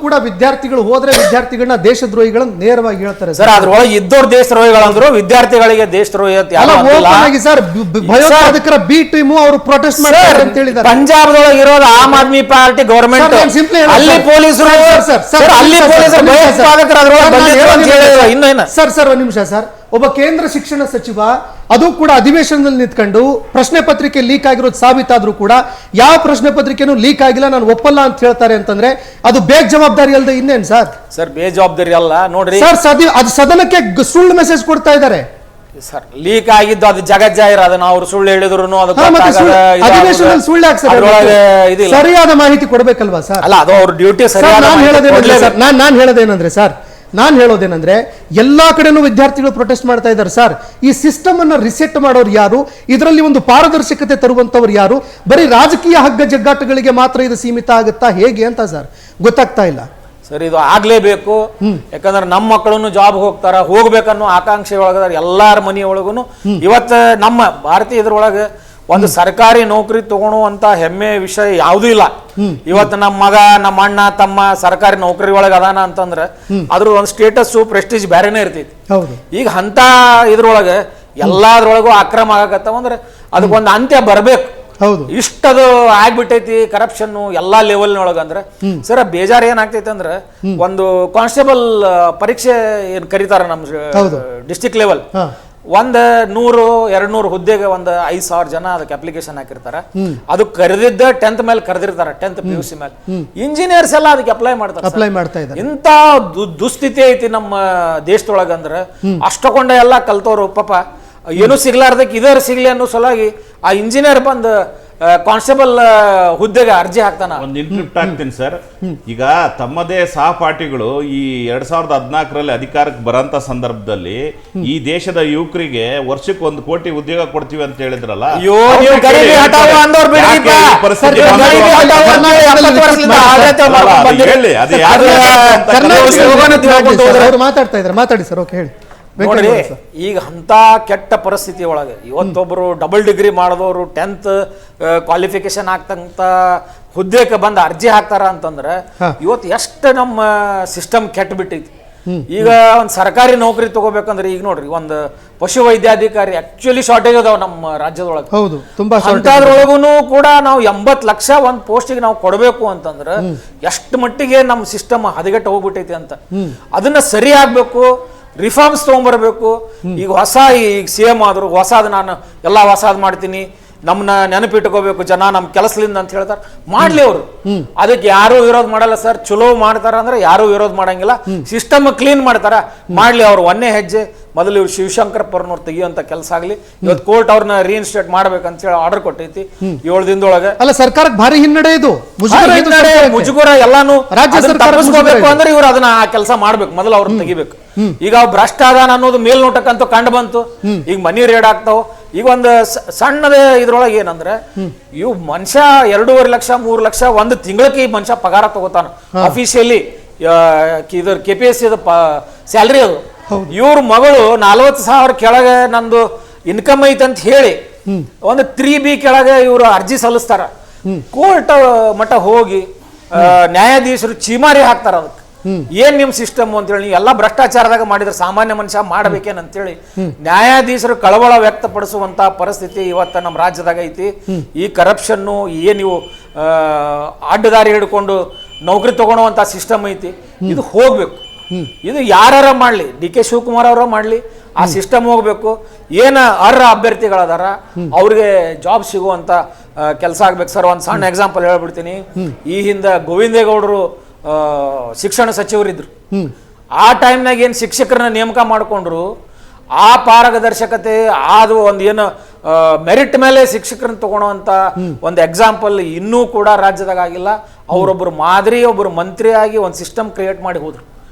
ಕೂಡ ವಿದ್ಯಾರ್ಥಿಗಳು ಹೋದ್ರೆ ವಿದ್ಯಾರ್ಥಿಗಳನ್ನ ದೇಶದ್ರೋಹಿಗಳನ್ನ ನೇರವಾಗಿ ಹೇಳ್ತಾರೆ ಸರ್. ಅದ್ರೊಳಗೆ ಇದ್ದವ್ರು ದೇಶದ್ರೋಹಿಗಳಂದ್ರು, ವಿದ್ಯಾರ್ಥಿಗಳಿಗೆ ದೇಶದ್ರೋಹಿ ಸರ್. ಭಯೋತ್ಪಾದಕರ ಬಿ ಟೀಮು ಅವರು ಪ್ರೊಟೆಸ್ಟ್ ಮಾಡ್ತಾರೆ ಅಂತ ಹೇಳಿದ್ದಾರೆ. ಪಂಜಾಬ್ದೊಳಗೆ ಇರೋದು ಆಮ್ ಆದ್ಮಿ ಪಾರ್ಟಿ ಗವರ್ಮೆಂಟ್, ಅಲ್ಲಿ ಪೊಲೀಸರು ಸರ್ ಒಂದು ನಿಮಿಷ ಸರ್. ಒಬ್ಬ ಕೇಂದ್ರ ಶಿಕ್ಷಣ ಸಚಿವ ಅದು ಕೂಡ ಅಧಿವೇಶನದಲ್ಲಿ ನಿಂತ್ಕೊಂಡು ಪ್ರಶ್ನೆ ಪತ್ರಿಕೆ ಲೀಕ್ ಆಗಿರೋದು ಸಾಬೀತಾದ್ರೂ ಕೂಡ ಯಾವ ಪ್ರಶ್ನೆ ಪತ್ರಿಕೆನೂ ಲೀಕ್ ಆಗಿಲ್ಲ, ನಾನು ಒಪ್ಪಲ್ಲ ಅಂತ ಹೇಳ್ತಾರೆ ಅಂತಂದ್ರೆ ಅದು ಬೇಜವಾಬ್ದಾರಿ ಅಲ್ಲದೆ ಇನ್ನೇನು ಸರ್? ಸರ್ ಬೇಜವಾಬ್ದಾರಿ ಅಲ್ಲ ನೋಡ್ರಿ ಸರ್. ಅದು ಸದನಕ್ಕೆ ಸುಳ್ಳು ಮೆಸೇಜ್ ಕೊಡ್ತಾ ಇದ್ದಾರೆ ಸರ್. ಲೀಕ್ ಆಗಿದ್ದು ಅದು ಜಗಜ್ಜಾಹಿರ, ಅದನ್ನ ಅವ್ರು ಸುಳ್ಳು ಹೇಳಿದ್ರು ಅಧಿವೇಶನದಲ್ಲಿ ಸುಳ್ಳು ಸರಿಯಾದ ಮಾಹಿತಿ ಕೊಡ್ಬೇಕಲ್ವಾ ಸರ್? ಅಲ್ಲ, ಅದು ಅವ್ರ ಡ್ಯೂಟಿ. ನಾನು ಹೇಳೋದೇನಂದ್ರೆ ಎಲ್ಲಾ ಕಡೆನೂ ವಿದ್ಯಾರ್ಥಿಗಳು ಪ್ರೊಟೆಸ್ಟ್ ಮಾಡ್ತಾ ಇದ್ದಾರೆ ಸರ್. ಈ ಸಿಸ್ಟಮ್ ಅನ್ನ ರಿಸೆಟ್ ಮಾಡೋರು ಯಾರು? ಇದರಲ್ಲಿ ಒಂದು ಪಾರದರ್ಶಕತೆ ತರುವಂತವ್ರು ಯಾರು? ಬರೀ ರಾಜಕೀಯ ಹಗ್ಗ ಜಗ್ಗಾಟಗಳಿಗೆ ಮಾತ್ರ ಇದು ಸೀಮಿತ ಆಗುತ್ತಾ ಹೇಗೆ ಅಂತ ಸರ್ ಗೊತ್ತಾಗ್ತಾ ಇಲ್ಲ ಸರ್. ಇದು ಆಗ್ಲೇಬೇಕು, ಯಾಕಂದ್ರೆ ನಮ್ಮ ಮಕ್ಕಳನ್ನು ಜಾಬ್ ಹೋಗ್ಬೇಕನ್ನೋ ಆಕಾಂಕ್ಷೆ ಒಳಗದಾರ ಎಲ್ಲಾರ ಮನೆಯೊಳಗೂ. ಇವತ್ತು ನಮ್ಮ ಭಾರತೀಯ ಇದ್ರೊಳಗೆ ಒಂದು ಸರ್ಕಾರಿ ನೌಕರಿ ತಗೊಳುವಂತ ಹೆಮ್ಮೆ ವಿಷಯ ಯಾವುದೂ ಇಲ್ಲ. ಇವತ್ತು ನಮ್ಮ ಮಗ, ನಮ್ಮ ಅಣ್ಣ, ತಮ್ಮ ಸರ್ಕಾರಿ ನೌಕರಿ ಒಳಗೆ ಅದಾನ ಅಂತಂದ್ರೆ ಅದ್ರ ಒಂದು ಸ್ಟೇಟಸ್ ಪ್ರೆಸ್ಟೀಜ್ ಬೇರೆನೇ ಇರ್ತೈತಿ. ಈಗ ಅಂತ ಇದ್ರೊಳಗೆ ಎಲ್ಲಾದ್ರೊಳಗೂ ಅಕ್ರಮ ಆಗಕತ್ತಾವ ಅಂದ್ರೆ ಅದಕ್ಕೊಂದು ಅಂತ್ಯ ಬರ್ಬೇಕು. ಇಷ್ಟದು ಆಗ್ಬಿಟ್ಟೈತಿ ಕರಪ್ಷನ್ ಎಲ್ಲಾ ಲೆವೆಲ್ನೊಳಗ. ಅಂದ್ರೆ ಸರ್ ಬೇಜಾರ್ ಏನಾಗ್ತೈತಿ ಅಂದ್ರೆ ಒಂದು ಕಾನ್ಸ್ಟೇಬಲ್ ಪರೀಕ್ಷೆ ಏನ್ ಕರೀತಾರ ನಮ್ಮ ಡಿಸ್ಟ್ರಿಕ್ಟ್ ಲೆವೆಲ್, 100-200 ಹುದ್ದೆಗೆ 5,000 ಜನ ಅದಕ್ಕೆ ಅಪ್ಲಿಕೇಶನ್ ಹಾಕಿರ್ತಾರ. ಅದು ಕರೆದಿದ್ದ 10th ಮೇಲೆ ಕರೆದಿರ್ತಾರ, 10th PUC ಮೇಲೆ. ಇಂಜಿನಿಯರ್ಸ್ ಎಲ್ಲ ಅದಕ್ಕೆ ಅಪ್ಲೈ ಮಾಡ್ತಾರೆ. ಇಂತ ದುಸ್ಥಿತಿ ಐತಿ ನಮ್ಮ ದೇಶದೊಳಗಂದ್ರೆ ಅಷ್ಟಕೊಂಡ ಎಲ್ಲ ಕಲ್ತವ್ರು ಪಾಪ ಏನು ಸಿಗ್ಲಾರ್ದಕ್ಕೆ ಇದರ ಸಿಗ್ಲಿ ಅನ್ನೋ ಸಲುವಾಗಿ ಆ ಇಂಜಿನಿಯರ್ ಬಂದು ಕಾನ್ಸ್ಟೇಬಲ್ ಹುದ್ದೆಗೆ ಅರ್ಜಿ ಹಾಕ್ತಾನ. ಒಂದು ಇಂಟರ್ಪ್ಟ್ ಆಗ್ತೀನಿ ಸರ್. ಈಗ ತಮ್ಮದೇ ಸಹಪಾಠಿಗಳು ಈ 2014ರಲ್ಲಿ ಅಧಿಕಾರಕ್ಕೆ ಬರಂತ ಸಂದರ್ಭದಲ್ಲಿ ಈ ದೇಶದ ಯುವಕರಿಗೆ ವರ್ಷಕ್ಕೆ 1 ಕೋಟಿ ಉದ್ಯೋಗ ಕೊಡ್ತೀವಿ ಅಂತ ಹೇಳಿದ್ರಲ್ಲ. ಮಾತಾಡ್ತಾ ಇದ್ದಾರೆ, ಮಾತಾಡಿ ಸರ್. ಓಕೆ ಹೇಳಿ. ನೋಡ್ರಿ, ಈಗ ಅಂತ ಕೆಟ್ಟ ಪರಿಸ್ಥಿತಿ ಒಳಗೆ ಇವತ್ತೊಬ್ಬರು ಡಬಲ್ ಡಿಗ್ರಿ ಮಾಡಿದವರು 10th ಕ್ವಾಲಿಫಿಕೇಶನ್ ಆಗ್ತಂತ ಹುದ್ದೆಗೆ ಬಂದು ಅರ್ಜಿ ಹಾಕ್ತಾರ ಅಂತಂದ್ರೆ ಇವತ್ತು ಎಷ್ಟು ನಮ್ಮ ಸಿಸ್ಟಮ್ ಕೆಟ್ಟ ಬಿಟ್ಟೈತಿ. ಈಗ ಒಂದು ಸರ್ಕಾರಿ ನೌಕರಿ ತಗೋಬೇಕಂದ್ರೆ ಈಗ ನೋಡ್ರಿ, ಒಂದು ಪಶು ವೈದ್ಯಾಧಿಕಾರಿ ಆಕ್ಚುಲಿ ಶಾರ್ಟೇಜ್ ಅದಾವ ನಮ್ಮ ರಾಜ್ಯದೊಳಗೆ. ಅಂತದ್ರೊಳಗೂ ಕೂಡ ನಾವು 80 ಲಕ್ಷ ಒಂದು ಪೋಸ್ಟಿಗೆ ನಾವು ಕೊಡಬೇಕು ಅಂತಂದ್ರೆ ಎಷ್ಟು ಮಟ್ಟಿಗೆ ನಮ್ಮ ಸಿಸ್ಟಮ್ ಹದಗೆಟ್ಟು ಹೋಗ್ಬಿಟ್ಟೈತಿ ಅಂತ. ಅದನ್ನ ಸರಿ ಆಗ್ಬೇಕು, ರಿಫಾರ್ಮ್ಸ್ ತಗೊಂಡ್ಬರ್ಬೇಕು. ಈಗ ಈಗ CM ಆದ್ರು ಹೊಸಾದ್ ನಾನು ಎಲ್ಲ ಹೊಸಾದ್ ಮಾಡ್ತೀನಿ, ನಮ್ಮನ್ನ ನೆನಪಿಟ್ಕೋಬೇಕು ಜನ ನಮ್ಮ ಕೆಲಸದಿಂದ ಅಂತ ಹೇಳ್ತಾರೆ. ಮಾಡ್ಲಿ ಅವರು, ಅದಕ್ಕೆ ಯಾರು ವಿರೋಧ ಮಾಡಲ್ಲ ಸರ್. ಚಲೋ ಮಾಡ್ತಾರ ಅಂದ್ರೆ ಯಾರು ವಿರೋಧ ಮಾಡಂಗಿಲ್ಲ. ಸಿಸ್ಟಮ್ ಕ್ಲೀನ್ ಮಾಡ್ತಾರ, ಮಾಡ್ಲಿ. ಅವ್ರು ಒಂದೇ ಹೆಜ್ಜೆ ಮೊದಲು ಇವ್ರು ಶಿವಶಂಕರಪ್ಪರ್ನವ್ರು ತೆಗಿಯುವಂತ ಕೆಲಸ ಆಗ್ಲಿ. ಇವತ್ತು ಕೋರ್ಟ್ ಅವ್ರನ್ನ ರೀಇನ್ಸ್ಟೇಟ್ ಮಾಡ್ಬೇಕಂತ ಹೇಳಿ ಆರ್ಡರ್ ಕೊಟ್ಟೈತಿ 7 ದಿನದೊಳಗೆ. ಅಲ್ಲ, ಸರ್ಕಾರಕ್ಕೆ ಭಾರಿ ಹಿನ್ನಡೆ ಇದು, ಮುಜುಗರ ಎಲ್ಲಾನು ತಪ್ಪಿಸ್ಕೋಬೇಕು ಅಂದ್ರೆ ಇವ್ರು ಅದನ್ನ ಆ ಕೆಲಸ ಮಾಡ್ಬೇಕು, ಮೊದಲು ಅವ್ರನ್ನ ತೆಗಿಬೇಕು. ಈಗ ಭ್ರಷ್ಟ ಅದಾನ ಅನ್ನೋದು ಮೇಲ್ನೋಟಕ್ಕಂತೂ ಕಂಡು ಬಂತು. ಈಗ ಮನಿ ರೇಡ್ ಆಗ್ತಾವ. ಈಗ ಒಂದು ಸಣ್ಣದ ಇದ್ರೊಳಗೆ ಏನಂದ್ರೆ ಇವ್ ಮನುಷ್ಯ 2.5 ಲಕ್ಷ 3 ಲಕ್ಷ ಒಂದು ತಿಂಗಳಿಗೆ ಈ ಮನುಷ್ಯ ಪಗಾರ ತಗೋತಾನ ಅಫಿಷಿಯಲಿ. ಇದ್ರ KPSC ಸ್ಯಾಲ್ರಿ ಅದು. ಇವ್ರ ಮಗಳು 40,000 ಕೆಳಗೆ ನಂದು ಇನ್ಕಮ್ ಐತಂತ ಹೇಳಿ ಒಂದು 3B ಕೆಳಗೆ ಇವ್ರು ಅರ್ಜಿ ಸಲ್ಲಿಸ್ತಾರ. ಕೋರ್ಟ್ ಮಟ್ಟ ಹೋಗಿ ನ್ಯಾಯಾಧೀಶರು ಚೀಮಾರಿ ಹಾಕ್ತಾರ. ಅದಕ್ಕೆ ಏನ್ ನಿಮ್ ಸಿಸ್ಟಮ್ ಅಂತ ಹೇಳಿ ಎಲ್ಲ ಭ್ರಷ್ಟಾಚಾರದಾಗ ಮಾಡಿದ್ರೆ ಸಾಮಾನ್ಯ ಮನುಷ್ಯ ಮಾಡ್ಬೇಕೇನಂತೇಳಿ ನ್ಯಾಯಾಧೀಶರು ಕಳವಳ ವ್ಯಕ್ತಪಡಿಸುವಂತ ಪರಿಸ್ಥಿತಿ ಇವತ್ತ ನಮ್ಮ ರಾಜ್ಯದಾಗ ಐತಿ. ಈ ಕರಪ್ಷನ್ನು ಏನ್ ನೀವು ಅಡ್ಡದಾರಿ ಹಿಡ್ಕೊಂಡು ನೌಕರಿ ತಗೊಳುವಂತ ಸಿಸ್ಟಮ್ ಐತಿ, ಇದು ಹೋಗ್ಬೇಕು. ಇದು ಯಾರ ಮಾಡ್ಲಿ, DK ಶಿವಕುಮಾರ್ ಅವರ ಮಾಡ್ಲಿ, ಆ ಸಿಸ್ಟಮ್ ಹೋಗ್ಬೇಕು. ಏನ ಅರ್ಹ ಅಭ್ಯರ್ಥಿಗಳದಾರ ಅವ್ರಿಗೆ ಜಾಬ್ ಸಿಗುವಂತ ಕೆಲಸ ಆಗ್ಬೇಕು ಸರ್. ಒಂದ್ ಸಣ್ಣ ಎಕ್ಸಾಂಪಲ್ ಹೇಳ್ಬಿಡ್ತೀನಿ. ಈ ಹಿಂದೆ ಗೋವಿಂದೇಗೌಡರು ಶಿಕ್ಷಣ ಸಚಿವರಿದ್ರು. ಆ ಟೈಮ್ನಾಗ ಏನ್ ಶಿಕ್ಷಕರನ್ನ ನೇಮಕ ಮಾಡ್ಕೊಂಡ್ರು, ಆ ಪಾರದರ್ಶಕತೆ ಅದು ಒಂದು ಏನು ಮೆರಿಟ್ ಮೇಲೆ ಶಿಕ್ಷಕರನ್ನ ತಗೊಳುವಂತ ಒಂದು ಎಕ್ಸಾಂಪಲ್ ಇನ್ನೂ ಕೂಡ ರಾಜ್ಯದಾಗ ಆಗಿಲ್ಲ. ಅವರೊಬ್ಬರು ಮಾದರಿ, ಒಬ್ಬರು ಮಂತ್ರಿ ಆಗಿ ಒಂದು ಸಿಸ್ಟಮ್ ಕ್ರಿಯೇಟ್ ಮಾಡಿ ಹೋದ್ರು.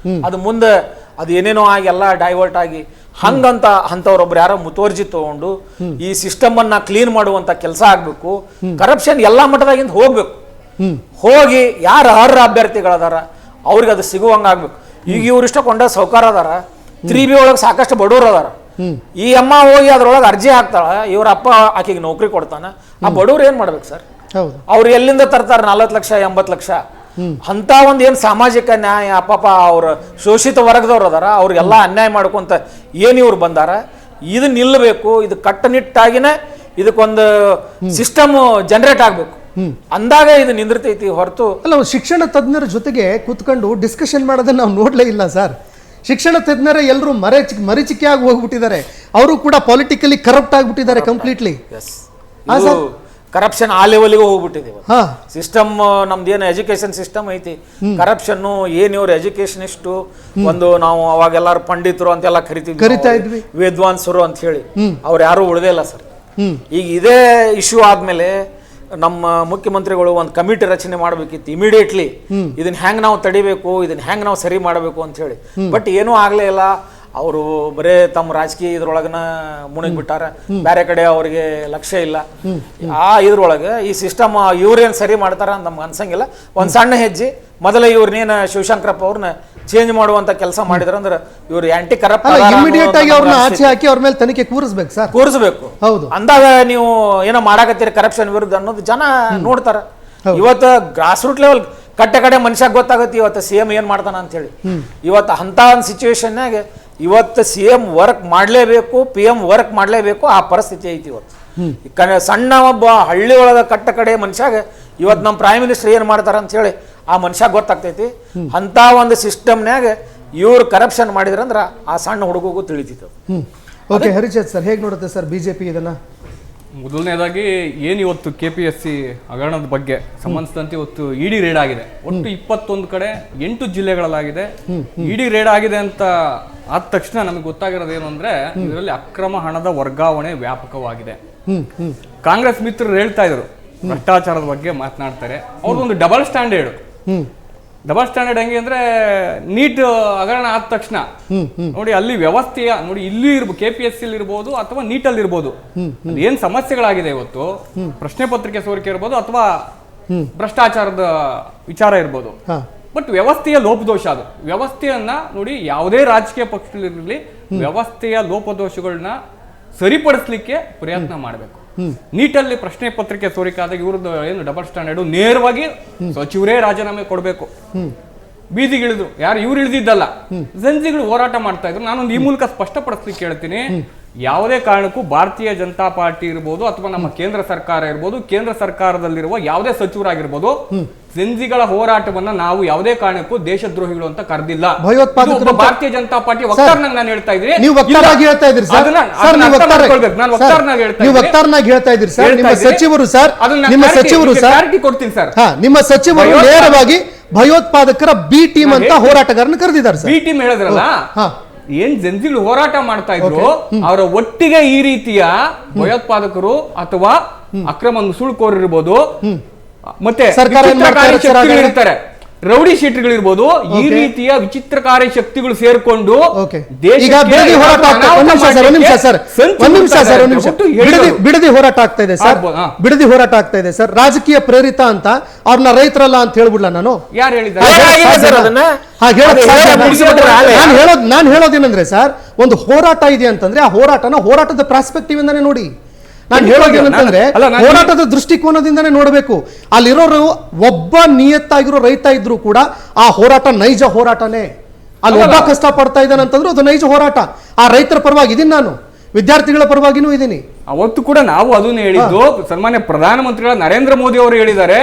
ಅದು ಮುಂದೆ ಅದು ಏನೇನೋ ಆಗಿ ಎಲ್ಲ ಡೈವರ್ಟ್ ಆಗಿ ಹಂಗಂತ ಅಂತವ್ರೊಬ್ರು ಯಾರೋ ಮುತುವರ್ಜಿ ತಗೊಂಡು ಈ ಸಿಸ್ಟಮ್ ಅನ್ನ ಕ್ಲೀನ್ ಮಾಡುವಂತ ಕೆಲಸ ಆಗ್ಬೇಕು. ಕರಪ್ಷನ್ ಎಲ್ಲಾ ಮಟ್ಟದಾಗಿಂದ ಹೋಗ್ಬೇಕು. ಹೋಗಿ ಯಾರು ಅರ್ಹ ಅಭ್ಯರ್ಥಿಗಳದಾರ ಅವ್ರಿಗೆ ಅದು ಸಿಗುವಂಗ ಆಗ್ಬೇಕು. ಈಗ ಇವ್ರಿಷ್ಟ ಕೊಂಡ ಸೌಕಾರ ಅದಾರ, 3B ಒಳಗೆ ಸಾಕಷ್ಟು ಬಡವರು ಅದಾರ. ಈ ಅಮ್ಮ ಹೋಗಿ ಅದ್ರೊಳಗೆ ಅರ್ಜಿ ಹಾಕ್ತಾಳ, ಇವ್ರ ಅಪ್ಪ ಆಕೆಗೆ ನೌಕರಿ ಕೊಡ್ತಾನ. ಆ ಬಡವ್ರು ಏನ್ ಮಾಡ್ಬೇಕು ಸರ್? ಅವ್ರು ಎಲ್ಲಿಂದ ತರ್ತಾರ 40 ಲಕ್ಷ 80 ಲಕ್ಷ? ಅಂತ ಒಂದ್ ಏನ್ ಸಾಮಾಜಿಕ ನ್ಯಾಯ ಪಾಪ ಅವ್ರ ಶೋಷಿತ ವರ್ಗದವ್ರು ಅದಾರ ಅವ್ರಿಗೆಲ್ಲ ಅನ್ಯಾಯ ಮಾಡ್ಕೊಂತ ಏನ್ ಇವ್ರು ಬಂದಾರ, ಇದು ನಿಲ್ಲಬೇಕು. ಇದು ಕಟ್ಟುನಿಟ್ಟಾಗಿನೇ ಇದಕ್ಕೊಂದು ಸಿಸ್ಟಮ್ ಜನರೇಟ್ ಆಗ್ಬೇಕು, ಅಂದಾಗ ಇದು ನಿಂದಿರ್ತೈತಿ ಹೊರತು ಅಲ್ಲ. ಶಿಕ್ಷಣ ತಜ್ಞರ ಜೊತೆಗೆ ಕೂತ್ಕೊಂಡು ಡಿಸ್ಕಷನ್ ಮಾಡೋದನ್ನ ನಾವು ನೋಡ್ಲೇ ಇಲ್ಲ ಸರ್. ಶಿಕ್ಷಣ ತಜ್ಞರೇ ಎಲ್ಲರೂ ಮರೀಚಿಕೆಯಾಗಿ ಹೋಗ್ಬಿಟ್ಟಿದ್ದಾರೆ. ಅವರು ಕೂಡ ಪೊಲಿಟಿಕಲಿ ಕರಪ್ಟ್ ಆಗ್ಬಿಟ್ಟಿದ್ದಾರೆ ಕಂಪ್ಲೀಟ್ಲಿ. ಕರಪ್ಷನ್ ಆ ಲೆವೆಲ್ಗೆ ಹೋಗ್ಬಿಟ್ಟಿದೆ ಸಿಸ್ಟಮ್. ನಮ್ದೇನು ಎಜುಕೇಶನ್ ಸಿಸ್ಟಮ್ ಐತಿ, ಕರಪ್ಷನ್ ಏನ್ ಇವ್ರು ಎಜುಕೇಶನಿಸ್ಟು ಒಂದು ನಾವು ಅವಾಗೆಲ್ಲಾರು ಪಂಡಿತರು ಅಂತೆಲ್ಲ ಕರಿತಾ ಇದ್ವಿ, ವಿದ್ವಾಂಸರು ಅಂತ ಹೇಳಿ ಅವ್ರು ಯಾರು ಉಳ್ದೇ ಇಲ್ಲ ಸರ್. ಈಗ ಇದೇ ಇಶ್ಯೂ ಆದ್ಮೇಲೆ ನಮ್ಮ ಮುಖ್ಯಮಂತ್ರಿಗಳು ಒಂದು ಕಮಿಟಿ ರಚನೆ ಮಾಡಬೇಕಿತ್ತು ಇಮಿಡಿಯೇಟ್ಲಿ. ಇದನ್ನ ಹೆಂಗ್ ನಾವು ತಡಿಬೇಕು, ಇದನ್ನ ಹೆಂಗ್ ನಾವು ಸರಿ ಮಾಡಬೇಕು ಅಂತ ಹೇಳಿ. ಬಟ್ ಏನೂ ಆಗ್ಲೇ ಇಲ್ಲ. ಅವರು ಬರೇ ತಮ್ಮ ರಾಜಕೀಯ ಇದ್ರೊಳಗನ ಮುಣಗ್ಬಿಟ್ಟಾರ, ಬೇರೆ ಕಡೆ ಅವ್ರಿಗೆ ಲಕ್ಷ್ಯ ಇಲ್ಲ. ಆ ಇದ್ರೊಳಗೆ ಈ ಸಿಸ್ಟಮ್ ಇವ್ರೇನ್ ಸರಿ ಮಾಡ್ತಾರ ಅಂತ ನಮ್ಗೆ ಅನ್ಸಂಗಿಲ್ಲ. ಒಂದ್ ಸಣ್ಣ ಹೆಜ್ಜೆ ಮೊದಲ ಇವ್ರನ್ನೇನ ಶಿವಶಂಕರಪ್ಪ ಅವ್ರನ್ನ ಚೇಂಜ್ ಮಾಡುವಂತ ಕೆಲಸ ಮಾಡಿದ್ರ ಅಂದ್ರೆ ಇವ್ರು ಆಂಟಿ ಕರಪ್ಟ್ ಇಮಿಡಿಯೇಟ್ ಆಗಿ ಅವ್ರನ್ನ ಆಚೆ ಹಾಕಿ ಅವ್ರ ಮೇಲೆ ತನಿಖೆ ಕೂರಿಸ್ಬೇಕು ಸರ್, ಕೂರಿಸ್ಬೇಕು. ಹೌದು, ಅಂದಾಗ ನೀವು ಏನೋ ಮಾಡಾಕತ್ತೀರಿ ಕರಪ್ಷನ್ ವಿರುದ್ಧ ಅನ್ನೋದು ಜನ ನೋಡ್ತಾರ. ಇವತ್ತು ಗ್ರಾಸ್ ರೂಟ್ ಲೆವೆಲ್ ಕಟ್ಟೆ ಕಡೆ ಮನುಷ್ಯ ಗೊತ್ತಾಗತ್ತೆ ಇವತ್ತು ಸಿಎಂ ಏನ್ ಮಾಡ್ತಾನ ಅಂತ ಹೇಳಿ. ಇವತ್ತು ಅಂತ ಒಂದು ಸಿಚುವೇಶನ್ನಾಗ ಇವತ್ತು ಸಿಎಂ ವರ್ಕ್ ಮಾಡ್ಲೇಬೇಕು, PM ವರ್ಕ್ ಮಾಡ್ಲೇಬೇಕು, ಆ ಪರಿಸ್ಥಿತಿ ಐತಿ ಇವತ್ತು. ಸಣ್ಣ ಒಬ್ಬ ಹಳ್ಳಿ ಒಳಗ ಕಟ್ಟ ಕಡೆ ಮನುಷ್ಯಾಗ ಇವತ್ತು ನಮ್ಮ ಪ್ರೈಮ್ ಮಿನಿಸ್ಟರ್ ಏನ್ ಮಾಡ್ತಾರ ಅಂತ ಹೇಳಿ ಆ ಮನುಷ್ಯ ಗೊತ್ತಾಗ್ತೈತಿ. ಅಂತ ಒಂದು ಸಿಸ್ಟಮ್ನ್ಯಾಗ ಇವ್ರು ಕರಪ್ಷನ್ ಮಾಡಿದ್ರಂದ್ರ ಆ ಸಣ್ಣ ಹುಡುಗಗೂ ತಿಳಿತಿತ್ತು. ಓಕೆ, ಹರಿಚಂದ್ ಸರ್ ಹೇಗೆ ನೋಡುತ್ತೆ ಸರ್ ಬಿಜೆಪಿ ಇದನ್ನ? ಮೊದಲನೇದಾಗಿ ಏನು ಇವತ್ತು KPSC ಹಗರಣದ ಬಗ್ಗೆ ಸಂಬಂಧಿಸಿದಂತೆ ಇವತ್ತು ಇಡಿ ರೇಡ್ ಆಗಿದೆ. ಒಟ್ಟು 21 ಕಡೆ 8 ಜಿಲ್ಲೆಗಳಲ್ಲಾಗಿದೆ. ಇಡಿ ರೇಡ್ ಆಗಿದೆ ಅಂತ ಆದ ತಕ್ಷಣ ನಮಗೆ ಗೊತ್ತಾಗಿರೋದು ಏನು ಅಂದ್ರೆ ಇದರಲ್ಲಿ ಅಕ್ರಮ ಹಣದ ವರ್ಗಾವಣೆ ವ್ಯಾಪಕವಾಗಿದೆ. ಕಾಂಗ್ರೆಸ್ ಮಿತ್ರರು ಹೇಳ್ತಾ ಇದ್ರು ಭ್ರಷ್ಟಾಚಾರದ ಬಗ್ಗೆ ಮಾತನಾಡ್ತಾರೆ. ಅವ್ರದ್ದೊಂದು ಡಬಲ್ ಸ್ಟ್ಯಾಂಡರ್ಡ್ ಹೆಂಗೆ ಅಂದ್ರೆ ನೀಟ್ ಹಗರಣ ಆದ ತಕ್ಷಣ ನೋಡಿ ಅಲ್ಲಿ ವ್ಯವಸ್ಥೆಯ ನೋಡಿ ಇಲ್ಲಿ KPSC ಇರ್ಬೋದು ಅಥವಾ ನೀಟಲ್ಲಿ ಇರ್ಬೋದು ಏನ್ ಸಮಸ್ಯೆಗಳಾಗಿದೆ ಇವತ್ತು, ಪ್ರಶ್ನೆ ಪತ್ರಿಕೆ ಸೋರಿಕೆ ಇರ್ಬೋದು ಅಥವಾ ಭ್ರಷ್ಟಾಚಾರದ ವಿಚಾರ ಇರ್ಬೋದು, ಬಟ್ ವ್ಯವಸ್ಥೆಯ ಲೋಪದೋಷ ಅದು. ವ್ಯವಸ್ಥೆಯನ್ನ ನೋಡಿ ಯಾವುದೇ ರಾಜಕೀಯ ಪಕ್ಷದಲ್ಲಿರಲಿ ವ್ಯವಸ್ಥೆಯ ಲೋಪದೋಷಗಳನ್ನ ಸರಿಪಡಿಸ್ಲಿಕ್ಕೆ ಪ್ರಯತ್ನ ಮಾಡಬೇಕು. ನೀಟಲ್ಲಿ ಪ್ರಶ್ನೆ ಪತ್ರಿಕೆ ಸೋರಿಕಾದಾಗ ಇವ್ರದ್ದು ಏನು ಡಬಲ್ ಸ್ಟ್ಯಾಂಡರ್ಡ್, ನೇರವಾಗಿ ಸಚಿವರೇ ರಾಜೀನಾಮೆ ಕೊಡಬೇಕು. ಬೀದಿಗಿಳಿದ್ರು, ಯಾರು ಇವ್ರು ಇಳಿದಿದ್ದಲ್ಲ, ಜಂಜಿಗಳು ಹೋರಾಟ ಮಾಡ್ತಾ ಇದ್ರು. ನಾನೊಂದು ಈ ಮೂಲಕ ಸ್ಪಷ್ಟಪಡಿಸ್ಲಿಕ್ಕೆ ಹೇಳ್ತೀನಿ, ಯಾವುದೇ ಕಾರಣಕ್ಕೂ ಭಾರತೀಯ ಜನತಾ ಪಾರ್ಟಿ ಇರ್ಬೋದು ಅಥವಾ ನಮ್ಮ ಕೇಂದ್ರ ಸರ್ಕಾರ ಇರ್ಬೋದು, ಕೇಂದ್ರ ಸರ್ಕಾರದಲ್ಲಿರುವ ಯಾವುದೇ ಸಚಿವರಾಗಿರ್ಬೋದು, ಜಂಜಿಗಳ ಹೋರಾಟವನ್ನ ನಾವು ಯಾವುದೇ ಕಾರಣಕ್ಕೂ ದೇಶದ್ರೋಹಿಗಳು ಅಂತ ಕರೆದಿಲ್ಲ. ಭಾರತೀಯ ಜನತಾ ಪಾರ್ಟಿ ವಕ್ತಾರನಾಗಿ ನಾನು ಹೇಳ್ತಾ ಇದ್ದೀನಿ. ನೀವು ವಕ್ತಾರನಾಗಿ ಹೇಳ್ತಾ ಇದ್ದೀರಿ ಸರ್, ನಿಮ್ಮ ಸಚಿವರು ಸರ್, ನಿಮ್ಮ ಸಚಿವರು ಸರ್, ಕೊಡ್ತೀನಿ ಸರ್, ನಿಮ್ಮ ಸಚಿವರು ನೇರವಾಗಿ ಭಯೋತ್ಪಾದಕರ ಬಿ ಟೀಮ್ ಅಂತ ಹೋರಾಟಗಾರನ ಕರೆದಿದ್ದಾರೆ. ಬಿ ಟೀಮ್ ಹೇಳಿದ್ರಲ್ಲ, ಏನ್ ಜಂಜಿಗಳು ಹೋರಾಟ ಮಾಡ್ತಾ ಇದ್ರು ಅವರ ಒಟ್ಟಿಗೆ ಈ ರೀತಿಯ ಭಯೋತ್ಪಾದಕರು ಅಥವಾ ಅಕ್ರಮ ನುಸುಳುಕೋರಿರ್ಬೋದು, ಮತ್ತೆ ಇರ್ತಾರೆ, ರೌಡಿ ಶೀಟರ್ಗಳಿರ್ಬೋದು, ಈ ರೀತಿಯ ವಿಚಿತ್ರಕಾರಿ ಶಕ್ತಿಗಳು ಸೇರ್ಕೊಂಡು ಬಿಡದಿ ಹೋರಾಟ ಆಗ್ತಾ ಇದೆ ಸರ್, ಬಿಡದಿ ಹೋರಾಟ ಆಗ್ತಾ ಇದೆ ಸರ್, ರಾಜಕೀಯ ಪ್ರೇರಿತ ಅಂತ ಅವ್ರನ್ನ ರೈತರಲ್ಲ ಅಂತ ಹೇಳ್ಬಿಡ್ಲ ನಾನು? ಯಾರು ಹೇಳಿದ್ದಾರೆ? ನಾನು ಹೇಳೋದೇನಂದ್ರೆ ಸರ್, ಒಂದು ಹೋರಾಟ ಇದೆ ಅಂತಂದ್ರೆ ಆ ಹೋರಾಟದ ಪ್ರಾಸ್ಪೆಕ್ಟಿವ್ ಇಂದಾನೆ ನೋಡಿ. ನಾನು ಹೇಳೋದೇನಂತಂದ್ರೆ ಹೋರಾಟದ ದೃಷ್ಟಿಕೋನದಿಂದನೇ ನೋಡಬೇಕು. ಅಲ್ಲಿರೋರು ಒಬ್ಬ ನಿಯತ್ತಾಗಿರೋ ರೈತ ಇದ್ರು ಕೂಡ ಆ ಹೋರಾಟ ನೈಜ ಹೋರಾಟನೇ. ಅಲ್ಲಿ ಒಬ್ಬ ಕಷ್ಟ ಪಡ್ತಾ ಇದ್ದಾನೆ ಅಂತಂದ್ರೆ ಅದು ನೈಜ ಹೋರಾಟ. ಆ ರೈತರ ಪರವಾಗಿ ಇದೀನಿ, ನಾನು ವಿದ್ಯಾರ್ಥಿಗಳ ಪರವಾಗಿನೂ ಇದೀನಿ. ಅವತ್ತು ಕೂಡ ನಾವು ಅದನ್ನ ಹೇಳಿದ್ದು. ಸನ್ಮಾನ್ಯ ಪ್ರಧಾನಮಂತ್ರಿಗಳ ನರೇಂದ್ರ ಮೋದಿ ಅವರು ಹೇಳಿದ್ದಾರೆ,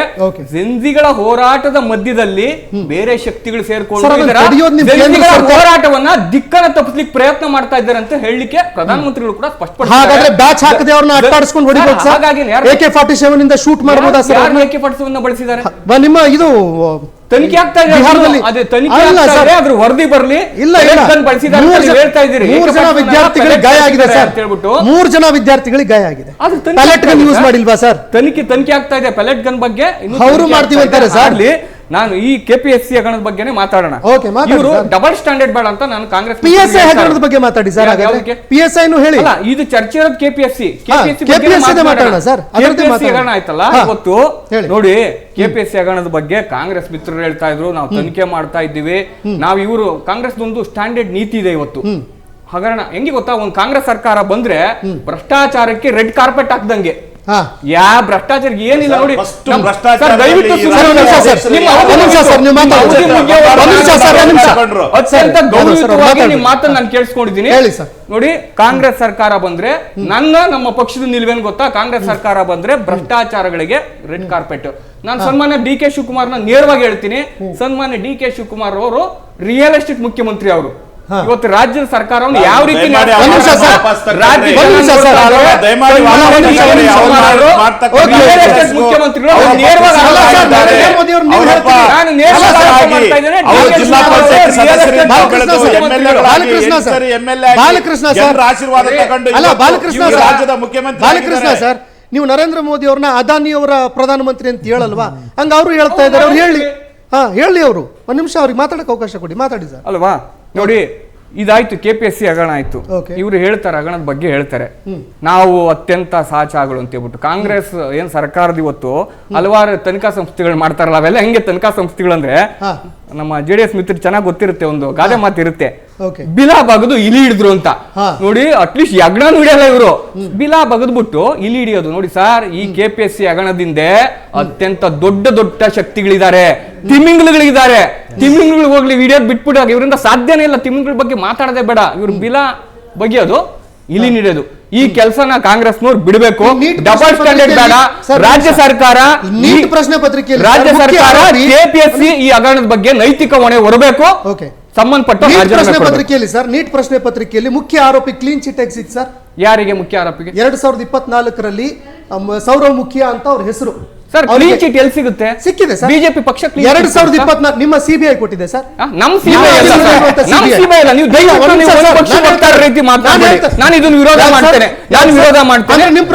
ಜಂಜಿಗಳ ಹೋರಾಟದ ಮಧ್ಯದಲ್ಲಿ ಬೇರೆ ಶಕ್ತಿಗಳು ಸೇರ್ಕೊಂಡು ಹೋರಾಟವನ್ನ ದಿಕ್ಕನ್ನ ತಪ್ಪಿಸ್ಲಿಕ್ಕೆ ಪ್ರಯತ್ನ ಮಾಡ್ತಾ ಇದ್ದಾರೆ ಅಂತ ಹೇಳಲಿಕ್ಕೆ ಪ್ರಧಾನಮಂತ್ರಿಗಳು ಕೂಡ ಸ್ಪಷ್ಟಪಡಿಸಿದ್ದಾರೆ. ಬ್ಯಾಚ್ ಹಾಕದೆ ಅವ್ರನ್ನ ಅಟ್ಟಾಡಿಸ್ಕೊಂಡು ಹೊಡಿಬಹುದು ಸರ್. AK-47 ಇಂದ ಶೂಟ್ ಮಾಡಬಹುದಾ ಸರ್? AK-47 ಬಳಸಿದ್ದಾರೆ. ನಿಮ್ಮ ಇದು ತನಿಖೆ ಆಗ್ತಾ ಇದೆ, ಅದೇ ತನಿಖೆ ಆಗ್ತಾ ಇದೆ, ಅದ್ರ ವರದಿ ಬರ್ಲಿ. ಇಲ್ಲ, ಹೇಳ್ತಾ ಇದ್ದೀರಿ 3 ಜನ ವಿದ್ಯಾರ್ಥಿಗಳಿಗೆ ಗಾಯ ಆಗಿದೆ ಸರ್, 3 ಜನ ವಿದ್ಯಾರ್ಥಿಗಳಿಗೆ ಗಾಯ ಆಗಿದೆ. ಪ್ಯಾಲೆಟ್ ಗನ್ ಯೂಸ್ ಮಾಡಿಲ್ವಾ ಸರ್? ತನಿಖೆ ಆಗ್ತಾ ಇದೆ ಪ್ಯಾಲೆಟ್ ಗನ್ ಬಗ್ಗೆ. ಅವರು ಮಾಡ್ತೀವಿ ಅಂತಾರೆ ಸರ್. ನಾನು ಈ KPSC ಹಗರಣದ ಬಗ್ಗೆನೇ ಮಾತಾಡೋಣ. ಇವರು ಡಬಲ್ ಸ್ಟ್ಯಾಂಡರ್ಡ್ ಬೇಡ ಅಂತ ನಾನು ಕಾಂಗ್ರೆಸ್ PSI ಹಗರಣದ ಬಗ್ಗೆ ಮಾತಾಡಿ ಸರ್. PSI ನು ಹೇಳಿ. ಅಲ್ಲ, ಇದು ಚರ್ಚೆ ಇರೋದು KPSC ಮಾತಾಡೋಣ ಸರ್. ಹಗರಣ ಆಯ್ತಲ್ಲ ಇವತ್ತು ನೋಡಿ. KPSC ಹಗರಣದ ಬಗ್ಗೆ ಕಾಂಗ್ರೆಸ್ ಮಿತ್ರರು ಹೇಳ್ತಾ ಇದ್ರು, ನಾವು ತನಿಖೆ ಮಾಡ್ತಾ ಇದ್ದೀವಿ. ನಾವು ಇವರು ಕಾಂಗ್ರೆಸ್ ಒಂದು ಸ್ಟ್ಯಾಂಡರ್ಡ್ ನೀತಿ ಇದೆ ಇವತ್ತು. ಹಗರಣ ಹೆಂಗೆ ಗೊತ್ತಾ, ಒಂದು ಕಾಂಗ್ರೆಸ್ ಸರ್ಕಾರ ಬಂದ್ರೆ ಭ್ರಷ್ಟಾಚಾರಕ್ಕೆ ರೆಡ್ ಕಾರ್ಪೆಟ್ ಹಾಕ್ದಂಗೆ ಹಾ. ಯಾವ ಭ್ರಷ್ಟಾಚಾರ ಏನಿಲ್ಲ ನೋಡಿ. First ನಮ್- ಭ್ರಷ್ಟಾಚಾರ ಸರ್, ದಯವಿಟ್ಟು ಈ ಸುಮ್ಮನೆ ರಾಜ್ಯದ ಸರ್, ಅಧ್ಯಕ್ಷರು ನಿಮ್ಮ ಯಾವ ಅವಧಿ ನಿಮಿಷ ಮುಗಿಯೋ- ಸರ್, ನೀವು ನಿಮ್ಮ ಮಾತಾಡಿ. ಅವಧಿ ಮುಗಿಯೋವರೆಗೂ ಒಂದು ನಿಮಿಷ ಸರ್, ಒಂದು ನಿಮಿಷ. ಅತ್ಯಂತ ಸರ್, ಗೌರವಯುತವಾಗಿ ಮಾತಾಡಿ. ನಿಮ್ಮ ಮಾತನ್ನ ನಾನು ಕೇಳಿಸ್ಕೊಂಡಿದ್ದೀನಿ. ಹೇಳಿ ಸರ್. ನೋಡಿ, ಕಾಂಗ್ರೆಸ್ ಸರ್ಕಾರ ಬಂದ್ರೆ ನಮ್ಮ ಪಕ್ಷದ ನಿಲುವೇನು ಗೊತ್ತಾ? ಕಾಂಗ್ರೆಸ್ ಸರ್ಕಾರ ಬಂದ್ರೆ ಭ್ರಷ್ಟಾಚಾರಗಳಿಗೆ ರೆಡ್ ಕಾರ್ಪೆಟ್. ನಾನು ಸನ್ಮಾನ್ಯ ಡಿ ಕೆ ಶಿವಕುಮಾರ್ನ ನೇರವಾಗಿ ಹೇಳ್ತೀನಿ, ಸನ್ಮಾನ್ಯ ಡಿ ಕೆ ಶಿವಕುಮಾರ್ ಅವರು ರಿಯಲ್ ಎಸ್ಟೇಟ್ ಮುಖ್ಯಮಂತ್ರಿ ಅವರು. ಇವತ್ತು ರಾಜ್ಯದ ಸರ್ಕಾರವನ್ನು ಯಾವ ರೀತಿ ದಯಮಾಡಿ ನಡೆಸ್ತಾ ಒಂದು ನಿಮಿಷ ಇದ್ದಾರೆ? ಸರ್. ರಾಜ್ಯ ಒಂದು ನಿಮಿಷ ಸರ್. ದಯಮಾಡಿ ಸನ್ಮಾನ್ಯ ಒಂದು ಡಿ ಕೆ ನಿಮಿಷ ಶಿವಕುಮಾರ್ ಅವರು ಮಾಡ್ತಕ್ಕಂಥ ರಿಯಲ್ ಎಸ್ಟೇಟ್ ಮುಖ್ಯಮಂತ್ರಿಗಳು ಅವರು ನೇರವಾಗಿ ಅಲ್ಲ ಸರ್, ಆರೋಪ ಮಾಡ್ತಾ ನರೇಂದ್ರ ಇದ್ದಾರೆ. ಮೋದಿ ಅವರು ನೀವು ಅವರಪ್ಪ ಹೇಳ್ತೀರಿ. ನಾನು ನೇರವಾಗಿ ಆರೋಪ ಮಾಡ್ತಾ ಇದ್ದೇನೆ. ಅವರು ಡಿ ಕೆ ಜಿಲ್ಲಾ ಶಿವಕುಮಾರ್ ಪಂಚಾಯತ್ ಅವರು ರಿಯಲ್ ಎಸ್ಟೇಟ್ ಸದಸ್ಯರಿಂದ ಬಾಲಕೃಷ್ಣ ಬೆಳೆದು sir, MLA Balakrishna sir, sir, MLA ಆಗಿ ಬಾಲಕೃಷ್ಣ ಸರ್, ಜನರ ಆಶೀರ್ವಾದ ತಗೊಂಡು ಅಲ್ಲ ಇವತ್ತು ಬಾಲಕೃಷ್ಣ ಇವರು ಸರ್, ರಾಜ್ಯದ ಮುಖ್ಯಮಂತ್ರಿ ಬಾಲಕೃಷ್ಣ ಆಗಿದ್ದಾರೆ. ಸರ್, ನೀವು ನರೇಂದ್ರ ಮೋದಿ ಅವ್ರನ್ನ ಅದಾನಿ ಅವರ ಪ್ರಧಾನಮಂತ್ರಿ ಅಂತ ಹೇಳಲ್ವಾ? ಹಂಗ ಅವರು ಹೇಳ್ತಾ ಇದ್ದಾರೆ, ಅವ್ರು ಹೇಳಿ. ಹಾ, ಹೇಳಿ ಅವರು. ಒಂದ್ ನಿಮಿಷ ಅವ್ರಿಗೆ ಮಾತಾಡಕ್ಕೆ ಅವಕಾಶ ಕೊಡಿ, ಮಾತಾಡಿ ಸರ್. ಅಲ್ವಾ? ನೋಡಿ, ಇದಾಯ್ತು, KPSC ಹಗರಣ ಆಯ್ತು. Okay. ಇವ್ರು ಹೇಳ್ತಾರೆ, ಹಗರಣದ ಬಗ್ಗೆ ಹೇಳ್ತಾರೆ, ನಾವು ಅತ್ಯಂತ ಸಾಚಾಗಳು ಅಂತ ಹೇಳ್ಬಿಟ್ಟು. ಕಾಂಗ್ರೆಸ್ ಏನ್ ಸರ್ಕಾರದ ಇವತ್ತು ಹಲವಾರು ತನಿಖಾ ಸಂಸ್ಥೆಗಳು ಮಾಡ್ತಾರಲ್ಲ, ಅವೆಲ್ಲ ಹೆಂಗೆ ತನಿಖಾ ಸಂಸ್ಥೆಗಳು ಅಂದ್ರೆ, ಹಾ. ನಮ್ಮ JDS ಮಿತ್ರ ಚೆನ್ನಾಗಿ ಗೊತ್ತಿರುತ್ತೆ, ಒಂದು ಗಾದೆ ಮಾತು ಇರುತ್ತೆ, Okay. ಬಿಲಾ ಬಗದು ಇಲಿ ಹಿಡಿದ್ರು ಅಂತ. ಹಾ. ನೋಡಿ, ಅಟ್ಲೀಸ್ಟ್ ಯಜ್ಞ ಹಿಡಿಯಲ್ಲ ಇವರು, ಬಿಲಾ ಬಗದ್ಬಿಟ್ಟು ಇಲಿ ಹಿಡಿಯೋದು. ನೋಡಿ ಸರ್, ಈ KPSC ಹಗರಣದಿಂದ ಅತ್ಯಂತ ದೊಡ್ಡ ದೊಡ್ಡ ಶಕ್ತಿಗಳಿದ್ದಾರೆ, ತಿಮಿಂಗ್ಲುಗಳಿದ್ದಾರೆ. ತಿಮಿಂಗ್ಳು ಹೋಗ್ಲಿ ವಿಡಿಯೋ ಬಿಟ್ಬಿಟ್ಟು, ಇವರಿಂದ ಸಾಧ್ಯನೇ ಇಲ್ಲ ತಿಮಿಂಗ್ಳ ಬಗ್ಗೆ ಮಾತಾಡದೆ ಬೇಡ. ಇವ್ರು ಬಿಲಾ ಬಗೆಯೋದು, ಇಲಿ ನೀಡೋದು. ಈ ಕೆಲಸನ ಕಾಂಗ್ರೆಸ್ನವ್ರು ಬಿಡಬೇಕು. ನೀಟ್ ಡಬಲ್ ಪ್ರಶ್ನೆ ಸ್ಟ್ಯಾಂಡರ್ಡ್ ಬೇಡ. ಸರ್, ರಾಜ್ಯ ಸರ್ಕಾರ, ನೀಟ್ ಪ್ರಶ್ನೆ ಪತ್ರಿಕೆಯಲ್ಲಿ ರಾಜ್ಯ ಸರ್, ಮುಖ್ಯ ಸರ್ಕಾರ ಆರೋಪಿ- KPSC ಈ ಹಗರಣದ ಬಗ್ಗೆ ನೈತಿಕ ಹೊಣೆ ಹೊರಬೇಕು. ಓಕೆ. ಸಂಬಂಧಪಟ್ಟ ನೀಟ್ ರಾಜೀನಾಮೆ ಪ್ರಶ್ನೆ ಕೊಡ್ಬೇಕು. ಪತ್ರಿಕೆಯಲ್ಲಿ ಸರ್, ನೀಟ್ ಪ್ರಶ್ನೆ ಪತ್ರಿಕೆಯಲ್ಲಿ ಮುಖ್ಯ ಆರೋಪಿ ಕ್ಲೀನ್ ಚಿಟ್ ಎಕ್ಸಿಟ್ ಸರ್. ಯಾರಿಗೆ ಮುಖ್ಯ ಆರೋಪಿಗೆ? 2024ರಲ್ಲಿ ಸೌರವ್ ಮುಖಿಯಾ ಅಂತ ಅವ್ರ ಹೆಸರು. ಸರ್, ಕ್ಲೀನ್ ಚಿಟ್ ಎಲ್ಲಿ ಸಿಗುತ್ತೆ? ಸಿಕ್ಕಿದೆ ಸರ್. ಬಿಜೆಪಿ ಪಕ್ಷ clean sheet 2024 ನಿಮ್ಮ ಸಿಬಿಐ ಕೊಟ್ಟಿದೆ ಸರ್. ನಮ್ ಸಿಬಿಐ ಅಲ್ಲ ಸರ್, ನಮ್ ಸಿಬಿಐ ಅಲ್ಲ. ನೀವು ದಯವಿಟ್ಟು ನೀವು ಒಂದು ಪಕ್ಷ ವಕ್ತಾರ ರೀತಿ ಮಾತಾಡಬೇಡಿ. ನಾನು ಇದನ್ನು ವಿರೋಧ ಮಾಡ್ತೇನೆ, ನಾನು ವಿರೋಧ ಮಾಡ್ತೇನೆ.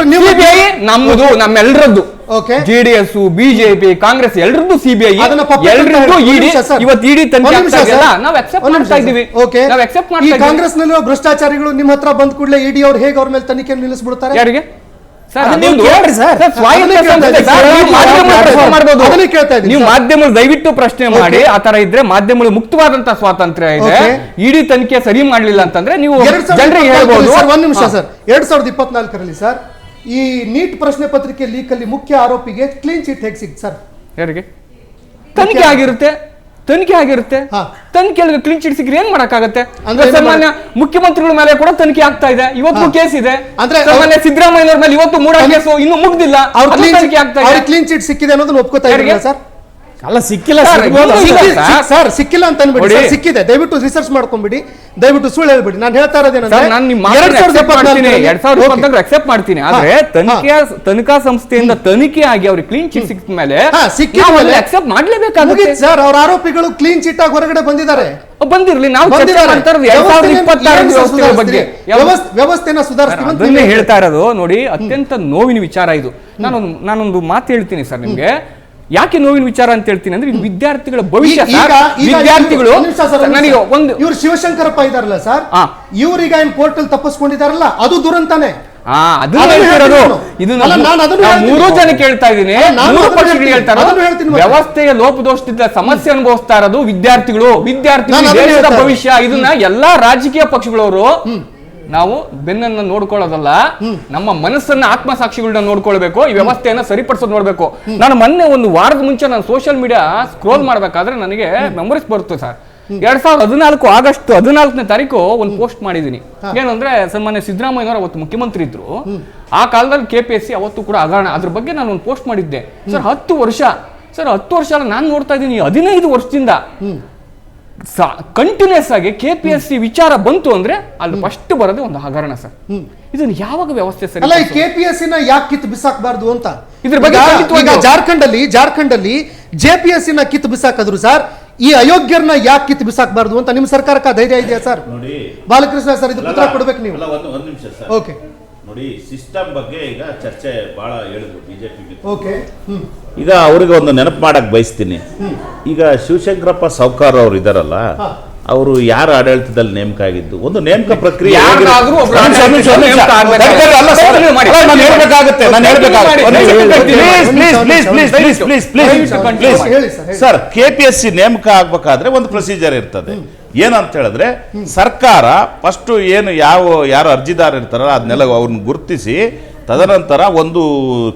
ಸಿಬಿಐ ನಮ್ಮದು, ನಮ್ಮೆಲ್ಲರದ್ದು. ಓಕೆ. JDS, ಬಿಜೆಪಿ, ಕಾಂಗ್ರೆಸ್ ಎಲ್ಲರದ್ದು ಸಿಬಿಐ, ಅದನ್ನ ಪಕ್ಕ ಎಲ್ಲರದ್ದು ಒಂದು ಇಡಿ. ನಿಮಿಷ ಸರ್. ಇವತ್ತು ಇಡಿ ತನಿಖೆ ಒಂದು ನಿಮಿಷ ಆಗ್ತಾ ಇದೆಯಲ್ಲ, ಸರ್. ನಾವು ಅಕ್ಸೆಪ್ಟ್ ಒಂದು ನಿಮಿಷ ಮಾಡ್ತಾ ಸರ್. ಇದೀವಿ. ಓಕೆ. ನಾವು ಅಕ್ಸೆಪ್ಟ್ ಈ ಮಾಡ್ತಾ ಇದೀವಿ. ಕಾಂಗ್ರೆಸ್ನಲ್ಲಿರೋ ಭ್ರಷ್ಟಾಚಾರಿಗಳು ನಿಮ್ಮ ಹತ್ರ ಬಂದ ಕೂಡಲೇ ಇಡಿ ಅವ್ರು ಹೇಗೆ ಅವ್ರ ಮೇಲೆ ತನಿಖೆ ನಿಲ್ಲಿಸ್ಬಿಡ್ತಾರೆ? ಯಾರಿಗೆ ಸರ್? ಅದನ್ನ ನೀವು ಅದೊಂದು- ಕೇಳ್ರಿ ಸರ್. ಸರ್, ಸ್ವಾಯತ್ತ ಅದನ್ನೇ ಕೇಳ್ತಾ ಸಂಸ್ಥೆ ಇದ್ದೀನಿ ಸರ್, ಸರ್. ನೀವು ಮಾಧ್ಯಮಗಳು ಪ್ರಶ್ನೆ ಮಾಡ್ಬೋದು. ಅದನ್ನೇ ಕೇಳ್ತಾ ಇದ್ದೀನಿ ನೀವು ಸರ್. ಮಾಧ್ಯಮಗಳು ದಯವಿಟ್ಟು ಪ್ರಶ್ನೆ ಮಾಡಿ. ಆ ತರ ಇದ್ರೆ ಮಾಧ್ಯಮಗಳು ಮುಕ್ತವಾದಂತ ಸ್ವಾತಂತ್ರ್ಯ ಇದೆ. ಓಕೆ. ಇಡೀ ತನಿಖೆ ಸರಿ ಮಾಡ್ಲಿಲ್ಲ ಅಂತಂದ್ರೆ ನೀವು 2024 ಜನರಿಗೆ ಹೇಳ್ಬೋದು. ಸರ್, ಒಂದ್ ನಿಮಿಷ ಸರ್. 2024ರಲ್ಲಿ ಸರ್, ಈ ನೀಟ್ ಪ್ರಶ್ನೆ ಪತ್ರಿಕೆ ಲೀಕ್ ಅಲ್ಲಿ ಮುಖ್ಯ ಆರೋಪಿಗೆ ಕ್ಲೀನ್ ಚಿಟ್ ಹೇಗೆ ಸಿಕ್ತು ಸರ್? ಯಾರಿಗೆ? ತನಿಖೆ ಆಗಿರುತ್ತೆ, ತನಿಖೆ ಆಗಿರುತ್ತೆ. ಹಾ. ತನಿಖೆ ಕ್ಲೀನ್ ಚಿಟ್ ಸಿಕ್ಕರೆ ಏನ್ ಮಾಡಕ್ಕಾಗತ್ತೆ? ಅಂದ್ರೆ ಏನು ಸಾಮಾನ್ಯ ಮುಖ್ಯಮಂತ್ರಿಗಳ ಮೇಲೆ ಕೂಡ ತನಿಖೆ ಆಗ್ತಾ ಇದೆ. ಇವತ್ತು ಹಾ. ಕೇಸ್ ಇದೆ. ಅಂದ್ರೆ ಸಾಮಾನ್ಯ ಸಿದ್ದರಾಮಯ್ಯನವ್ರ ಮೇಲೆ ಇವತ್ತು ಮೂಡ ಕೇಸು ಇನ್ನೂ ಮುಗ್ದಿಲ್ಲ. ಅವ್ರ ಅದು ತನಿಖೆ ಆಗ್ತಾ ಇದೆ. ಕ್ಲೀನ್ ಚಿಟ್ ಸಿಕ್ಕಿದೆ ಅನ್ನೋದನ್ನ ಒಪ್ಕೋತಾ ಇದ್ದೀರಾ ಯಾರಿಗೆ? ಸರ್? ಅಲ್ಲ, ಸಿಕ್ಕಿಲ್ಲ ಸರ್, ಸಿಗ್ಬೋದು. ಇನ್ನೂ ಇಲ್ಲ. ಸರ್, ಸಿಕ್ಕಿಲ್ಲ ಅಂತ ಅನ್ಬೇಡಿ ನೋಡಿ. ಸರ್, ಸಿಕ್ಕಿದೆ. ದಯವಿಟ್ಟು ರಿಸರ್ಚ್ ಮಾಡ್ಕೊಂಡ್ಬಿಡಿ, ದಯವಿಟ್ಟು ಸುಳ್ಳು ಹೇಳ್ಬೇಡಿ. ನಾನು ಹೇಳ್ತಾ ಇರೋದೇನಂದ್ರೆ, ಸರ್, ನಾನು ನಿಮ್ಮ ಮಾತನ್ನ accept ಮಾಡ್ತೀನಿ. 2024 ಅಕ್ಸೆಪ್ಟ್ ಮಾಡ್ತೀನಿ. ಆದ್ರೆ ತನಿಖಾ ಸಂಸ್ಥೆಯಿಂದ ತನಿಖೆ ಆಗಿ ಅವ್ರಿಗೆ ಕ್ಲೀನ್ ಚಿಟ್ ಸಿಕ್ಕ ಮೇಲೆ ಅಕ್ಸೆಪ್ಟ್ ಮಾಡ್ಲೇಬೇಕಾಗುತ್ತೆ ಸರ್. ಅವ್ರ ಆರೋಪಿಗಳು ಕ್ಲೀನ್ ಚಿಟ್ ಆಗಿ ಹೊರಗಡೆ ಬಂದಿದ್ದಾರೆ. ಬಂದಿರ್ಲಿ. ನಾವು ಚರ್ಚೆ ಮಾಡ್ತಾ ಇರೋದು 2026 ವ್ಯವಸ್ಥೆಗಳ ಬಗ್ಗೆ. ವ್ಯವಸ್ಥೆನ ಸುಧಾರಿಸ್ತೀವಿ ಅಂತ ಅದನ್ನೇ ನೀವು ಹೇಳ್ತಾ ಇರೋದು. ನೋಡಿ, ಅತ್ಯಂತ ನೋವಿನ ವಿಚಾರ ಇದು. ನಾನೊಂದು ಮಾತು ಹೇಳ್ತೀನಿ ಸರ್ ನಿಮ್ಗೆ. ಯಾಕೆ ನೋವಿನ ವಿಚಾರ ಅಂತ ಹೇಳ್ತೀನಿ ಅಂದ್ರೆ, ಇದು ವಿದ್ಯಾರ್ಥಿಗಳ ಭವಿಷ್ಯ ಸರ್. ವಿದ್ಯಾರ್ಥಿಗಳು ನನಗೆ ಒಂದು ಇವ್ರು ಶಿವಶಂಕರಪ್ಪ ಇದಾರಲ್ಲ ಸರ್, ಹಾ. ಇವ್ರೀಗ ಏನ್ ಕೋರ್ಟಲ್ ತಪ್ಪಿಸ್ಕೊಂಡಿದಾರಲ್ಲ, ಅದು ದುರಂತಾನೆ. ಅದನ್ನ ಅದನ್ನ ಹೇಳ್ತಿರೋದು. ಹೇಳ್ತೀನಿ ಇದು ಅಲ್ಲ, ನಾನು ಅದನ್ನ ಹೇಳ್ತೀನಿ. ಮೂರು ಜನ ಕೇಳ್ತಾ ಇದ್ದೀನಿ, ನಾನು ಮೂರು ಅದನ್ನ ಪಕ್ಷಗಳು ಹೇಳ್ತೀನಿ. ಹೇಳ್ತಾ ಅದನ್ನ ಹೇಳ್ತೀನಿ ಇರೋದು. ಮತ್ತೆ. ವ್ಯವಸ್ಥೆಯ ಲೋಪದೋಷದಿಂದ ಸಮಸ್ಯೆ ಅನುಭವಿಸ್ತಾ ಇರೋದು ವಿದ್ಯಾರ್ಥಿಗಳು ನಾನು ಅದನ್ನ ದೇಶದ ಹೇಳ್ತಾ ಭವಿಷ್ಯ. ಇದನ್ನ ಎಲ್ಲಾ ರಾಜಕೀಯ ಪಕ್ಷಗಳವರು ನಾವು ಬೆನ್ನನ್ನ ನೋಡ್ಕೊಳ್ಳೋದಲ್ಲ, ನಮ್ಮ ಮನಸ್ಸನ್ನ ಆತ್ಮಸಾಕ್ಷಿಗಳನ್ನ ನೋಡ್ಕೊಳ್ಬೇಕು. ಈ ವ್ಯವಸ್ಥೆಯನ್ನ ಸರಿಪಡಿಸೋದು ನೋಡ್ಬೇಕು. ನಾನು ಮೊನ್ನೆ ಒಂದು ವಾರದ ಮುಂಚೆ ನಾನು ಸೋಷಿಯಲ್ ಮೀಡಿಯಾ ಸ್ಕ್ರೋಲ್ ಮಾಡ್ಬೇಕಾದ್ರೆ ನನಗೆ ಮೆಮೊರೀಸ್ ಬರುತ್ತೆ ಸರ್. 2014 ಆಗಸ್ಟ್ 14ನೇ ತಾರೀಕು ಒಂದು ಪೋಸ್ಟ್ ಮಾಡಿದೀನಿ. ಏನಂದ್ರೆ, ಸನ್ಮಾನ್ಯ ಸಿದ್ದರಾಮಯ್ಯನವರು ಅವತ್ತು ಮುಖ್ಯಮಂತ್ರಿ ಇದ್ರು. ಆ ಕಾಲದಲ್ಲಿ KPSC ಅವತ್ತು ಕೂಡ ಹಗರಣ, ಅದ್ರ ಬಗ್ಗೆ ನಾನು ಒಂದು ಪೋಸ್ಟ್ ಮಾಡಿದ್ದೆ ಸರ್. 10 ವರ್ಷ ಸರ್, 10 ವರ್ಷ ಅಲ್ಲ, ನಾನು ನೋಡ್ತಾ ಇದ್ದೀನಿ 15 ವರ್ಷದಿಂದ ಕಂಟಿನ್ಯೂಸ್ ಆಗಿ KPSC ವಿಚಾರ ಬಂತು ಅಂದ್ರೆ ಅಲ್ಲಿ ಫಸ್ಟ್ ಬರೋದೇ ಒಂದು ಹಗರಣ ಸರ್. ಇದನ್ನ ಯಾವಾಗ ವ್ಯವಸ್ಥೆ ಸರಿ? ಅಲ್ಲ, ಈ KPSC ನ ಯಾಕೆ ಕಿತ್ತು ಬಿಸಾಕಬಾರ್ದು ಅಂತ. ಇದ್ರ ಬಗ್ಗೆ ಈಗ ಜಾರ್ಖಂಡ್ ಅಲ್ಲಿ JPSC ನ ಕಿತ್ತು ಬಿಸಾಕಿದ್ರು ಸರ್. ಈ ಅಯೋಗ್ಯರನ್ನ ಯಾಕೆ ಕಿತ್ತು ಬಿಸಾಕಬಾರ್ದು ಅಂತ ನಿಮ್ಮ ಸರ್ಕಾರಕ್ಕೆ ಧೈರ್ಯ ಇದೆಯಾ ಸರ್? ನೋಡಿ ಬಾಲಕೃಷ್ಣ ಸರ್, ಇದು ಉತ್ತರ ಕೊಡ್ಬೇಕು ನೀವು. ಒಂದು ನಿಮಿಷ ಸರ್. ಓಕೆ. ನೋಡಿ, ಸಿಸ್ಟಮ್ ಬಗ್ಗೆ ಈಗ ಚರ್ಚೆ ಬಹಳ ಹೇಳಿದ್ರು ಬಿಜೆಪಿ. ಓಕೆ. ಈಗ ಅವ್ರಿಗೆ ಒಂದು ನೆನಪು ಮಾಡಕ್ ಬಯಸ್ತೀನಿ. ಈಗ ಶಿವಶಂಕರಪ್ಪ ಸೌಕಾರ್ ಅವ್ರು ಇದಾರಲ್ಲ, ಅವರು ಯಾರ ಆಡಳಿತದಲ್ಲಿ ನೇಮಕ ಆಗಿದ್ದು? ಒಂದು ನೇಮಕ ಪ್ರಕ್ರಿಯೆ ಯಾರಾದ್ರೂ ಒಬ್ರು ನೇಮಕ ಆಗ್ಬೇಕಾಗುತ್ತೆ. ಸರ್, KPSC ನೇಮಕ ಆಗ್ಬೇಕಾದ್ರೆ ಒಂದು ಪ್ರೊಸೀಜರ್ ಇರ್ತದೆ. ಏನಂತ ಹೇಳಿದ್ರೆ, ಸರ್ಕಾರ ಫಸ್ಟ್ ಏನು ಯಾರು ಅರ್ಜಿದಾರ ಇರ್ತಾರಲ್ಲ ಅದನ್ನೆಲ್ಲ ಅವ್ರನ್ನ ಗುರುತಿಸಿ ತದನಂತರ ಒಂದು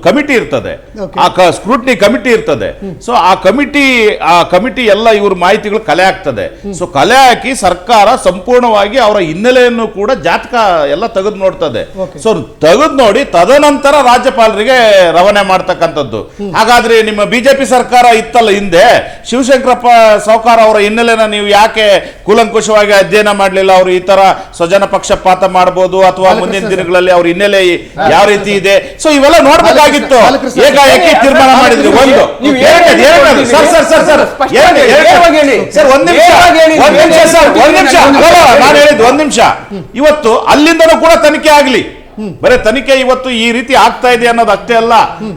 ಕಮಿಟಿ ಇರ್ತದೆ, Okay. ಆ ಸ್ಕ್ರೂಟಿನಿ ಕಮಿಟಿ ಇರ್ತದೆ. ಸೊ ಆ ಕಮಿಟಿ ಎಲ್ಲ ಇವ್ರ ಮಾಹಿತಿಗಳು ಕಲೆ ಆಗ್ತದೆ. ಸೊ ಕಲೆ ಹಾಕಿ ಸರ್ಕಾರ ಸಂಪೂರ್ಣವಾಗಿ ಅವರ ಹಿನ್ನೆಲೆಯನ್ನು ಕೂಡ ಜಾತಕ ಎಲ್ಲ ತೆಗೆದು ನೋಡ್ತದೆ. Okay. ಸೊ ತೆಗೆದು ನೋಡಿ ತದನಂತರ ರಾಜ್ಯಪಾಲರಿಗೆ ರವಾನೆ ಮಾಡ್ತಕ್ಕಂಥದ್ದು. ಹಾಗಾದ್ರೆ ನಿಮ್ಮ ಬಿಜೆಪಿ ಸರ್ಕಾರ ಇತ್ತಲ್ಲ ಹಿಂದೆ, ಶಿವಶಂಕರಪ್ಪ ಸಾವ್ಕಾರ ಅವರ ಹಿನ್ನೆಲೆನ ನೀವು ಯಾಕೆ ಕೂಲಂಕುಷವಾಗಿ ಅಧ್ಯಯನ ಮಾಡಲಿಲ್ಲ? ಅವರು ಈ ತರ ಸ್ವಜನ ಪಕ್ಷಪಾತ ಮಾಡಬಹುದು ಅಥವಾ ಮುಂದಿನ ದಿನಗಳಲ್ಲಿ ಅವ್ರ ಹಿನ್ನೆಲೆ ಯಾವ ರೀತಿ ಇದೆ, ಸೊ ಇವೆಲ್ಲ ನೋಡ್ಬೇಕಾಗಿತ್ತು. ಏಕಾಏಕಿ ತೀರ್ಮಾನ ಮಾಡಿದ್ರಿ. ಒಂದು ಒಂದ್ ನಿಮಿಷ, ಇವತ್ತು ಅಲ್ಲಿಂದನೂ ಕೂಡ ತನಿಖೆ ಆಗ್ಲಿ. ಬರೀ ತನಿಖೆ ಇವತ್ತು ಈ ರೀತಿ ಆಗ್ತಾ ಇದೆ ಅನ್ನೋದು ಅಷ್ಟೇ ಅಲ್ಲ,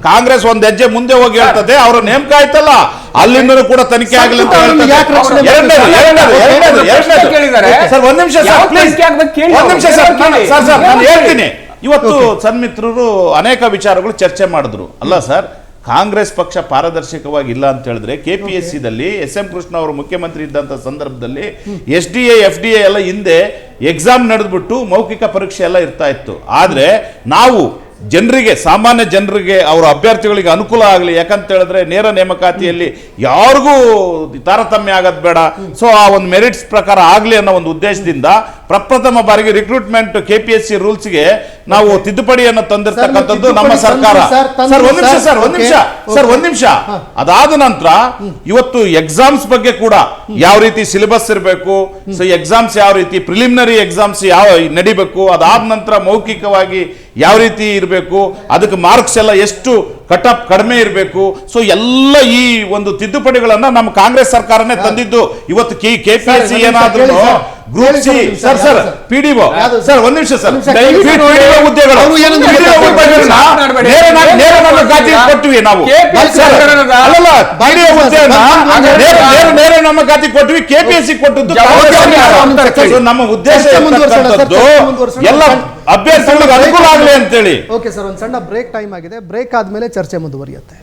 ಕಾಂಗ್ರೆಸ್ ಒಂದ್ ಹೆಜ್ಜೆ ಮುಂದೆ ಹೋಗಿ ಹೇಳ್ತದೆ, ಅವ್ರ ನೇಮಕ ಆಯ್ತಲ್ಲ ಅಲ್ಲಿಂದನೂ ಕೂಡ ತನಿಖೆ ಆಗಲಿ ಅಂತ ಹೇಳ್ತದೆ. ಸರ್ ಒಂದ್ ನಿಮಿಷ ಸರ್ ನಾನು ಹೇಳ್ತೀನಿ. ಇವತ್ತು ಸನ್ಮಿತ್ರರು ಅನೇಕ ವಿಚಾರಗಳು ಚರ್ಚೆ ಮಾಡಿದ್ರು ಅಲ್ಲ ಸರ್. ಕಾಂಗ್ರೆಸ್ ಪಕ್ಷ ಪಾರದರ್ಶಕವಾಗಿ ಇಲ್ಲ ಅಂತ ಹೇಳಿದ್ರೆ KPSC ದಲ್ಲಿ SM ಕೃಷ್ಣ ಅವರು ಮುಖ್ಯಮಂತ್ರಿ ಇದ್ದಂತ ಸಂದರ್ಭದಲ್ಲಿ SDA FDA ಎಲ್ಲ ಹಿಂದೆ ಎಕ್ಸಾಮ್ ನಡೆದ್ಬಿಟ್ಟು ಮೌಖಿಕ ಪರೀಕ್ಷೆ ಎಲ್ಲ ಇರ್ತಾ ಇತ್ತು. ಆದ್ರೆ ನಾವು ಜನರಿಗೆ, ಸಾಮಾನ್ಯ ಜನರಿಗೆ, ಅವರ ಅಭ್ಯರ್ಥಿಗಳಿಗೆ ಅನುಕೂಲ ಆಗಲಿ, ಯಾಕಂತ ಹೇಳಿದ್ರೆ ನೇರ ನೇಮಕಾತಿಯಲ್ಲಿ ಯಾರಿಗೂ ತಾರತಮ್ಯ ಆಗೋದು ಬೇಡ, ಸೊ ಆ ಒಂದು ಮೆರಿಟ್ಸ್ ಪ್ರಕಾರ ಆಗಲಿ ಅನ್ನೋ ಒಂದು ಉದ್ದೇಶದಿಂದ ಪ್ರಪ್ರಥಮ ಬಾರಿಗೆ ರಿಕ್ರೂಟ್ಮೆಂಟ್ KPSC ರೂಲ್ಸ್ಗೆ ನಾವು ತಿದ್ದುಪಡಿಯನ್ನು ತಂದಿರ್ತಕ್ಕಂಥದ್ದು ನಮ್ಮ ಸರ್ಕಾರ. ಒಂದ್ ನಿಮಿಷ ಅದಾದ ನಂತರ ಇವತ್ತು ಎಕ್ಸಾಮ್ಸ್ ಬಗ್ಗೆ ಕೂಡ ಯಾವ ರೀತಿ ಸಿಲೆಬಸ್ ಇರಬೇಕು, ಸೊ ಎಕ್ಸಾಮ್ಸ್ ಯಾವ ರೀತಿ, ಪ್ರಿಲಿಮಿನರಿ ಎಕ್ಸಾಮ್ಸ್ ಯಾವ ನಡಿಬೇಕು, ಅದಾದ ನಂತರ ಮೌಖಿಕವಾಗಿ ಯಾವ ರೀತಿ ಇರಬೇಕು, ಅದಕ್ಕೆ ಮಾರ್ಕ್ಸ್ ಎಲ್ಲ ಎಷ್ಟು ಕಟ್ ಆಫ್ ಕಡಿಮೆ ಇರಬೇಕು, ಸೊ ಎಲ್ಲ ಈ ಒಂದು ತಿದ್ದುಪಡಿಗಳನ್ನ ನಮ್ಮ ಕಾಂಗ್ರೆಸ್ ಸರ್ಕಾರನೇ ತಂದಿದ್ದು. ಇವತ್ತು KPSC ಏನಾದ್ರೂ group C sir PDO sir ಒಂದ್ ನಿಮಿಷ ಸರ್, ಹುದ್ದೆಗಳು ಕೊಟ್ಟಿವಿ ನಾವು, ಅಲ್ಲಲ್ಲ PDO ಹುದ್ದೆಯನ್ನ ನೇರ ನಮ್ಮ ಖಾತೆ ಕೊಟ್ಟಿವಿ, KPSC ಕೊಟ್ಟದ್ದು. ನಮ್ಮ ಉದ್ದೇಶ ಎಲ್ಲ ಅಭ್ಯರ್ಥಿಗಳಿಗೆ ಅನುಕೂಲ ಆಗಲಿ ಅಂತೇಳಿ. ಓಕೆ ಸರ್, ಒಂದು ಸಣ್ಣ ಬ್ರೇಕ್ ಟೈಮ್ ಆಗಿದೆ. ಬ್ರೇಕ್ ಆದ್ಮೇಲೆ ಚರ್ಚೆ ಮುಂದುವರಿಯುತ್ತೆ.